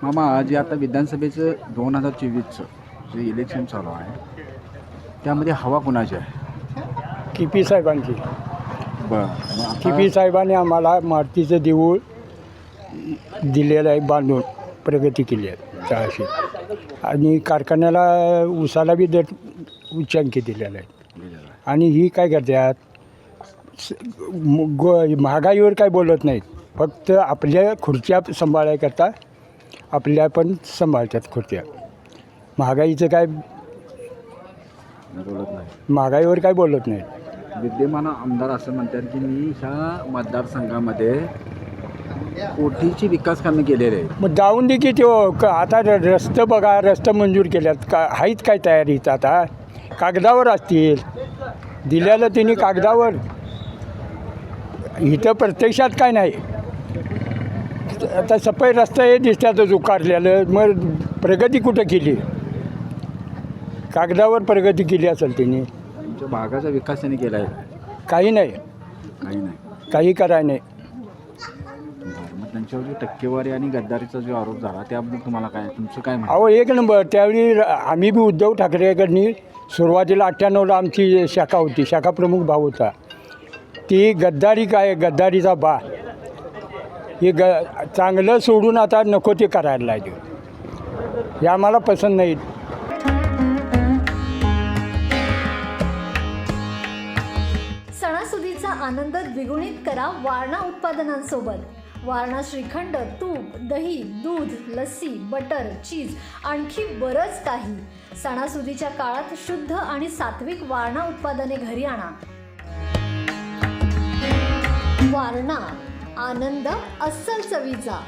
मामा जे आता विधानसभेचं 2024चं जे इलेक्शन चालू आहे त्यामध्ये हवा कुणाची आहे? के.पी. साहेबांची. बरं मग आता के.पी. साहेबांनी आम्हाला मारुतीचं देऊळ दिलेलं आहे बांधून, प्रगती केली आहे तळाशी. आणि कारखान्याला उसाला बी दर उच्चांकी दिलेला आहे. आणि ही काय करतात, महागाईवर काय बोलत नाहीत, फक्त आपल्या खुर्च्या सांभाळण्याकरता आपल्या पण सांभाळतात खुर्च्या. महागाईचं काय, बोलत नाही. महागाईवर काय बोलत नाहीत. विद्यमान आमदार असं म्हणतात की मी ह्या मतदारसंघामध्ये कोटीची विकास कामे केलेले आहे. मग जाऊन दे की तो आता रस्ते बघा, रस्ते मंजूर केल्यात का, आहेत काय तयारीत? आता कागदावर असतील, दिलेलं त्यांनी कागदावर, इथं प्रत्यक्षात काय नाही. आता सफाई रस्ता हे दिसतात उकारलेलं, मग प्रगती कुठं केली? कागदावर प्रगती केली असेल त्यांनी, तुमच्या भागाचा विकास त्यांनी केला आहे? काही नाही, काही नाही. काही कराय नाही. बरं, मग त्यांच्यावर जी टक्केवारी आणि गद्दारीचा जो आरोप झाला त्याबद्दल तुम्हाला काय, तुमचं काय म्हणणं? अहो एक नंबर, त्यावेळी आम्ही बी उद्धव ठाकरेकडनी सुरुवातीला 98ला आमची शाखा होती, शाखा प्रमुख भाव होता. ती गद्दारी काय, गद्दारीचा बा हे चांगलं सोडून आता नको ते करायला लागले. हे आम्हाला पसंत नाही. सणासुदीचा आनंद द्विगुणित करा वारणा उत्पादनांसोबत. वारणा श्रीखंड, तूप, दही, दूध, लस्सी, बटर, चीज, आणखी बरंच काही. सणासुदीच्या काळात शुद्ध आणि सात्विक वारणा उत्पादने घरी आणा. वारणा, आनंद अस्सल चवीचा.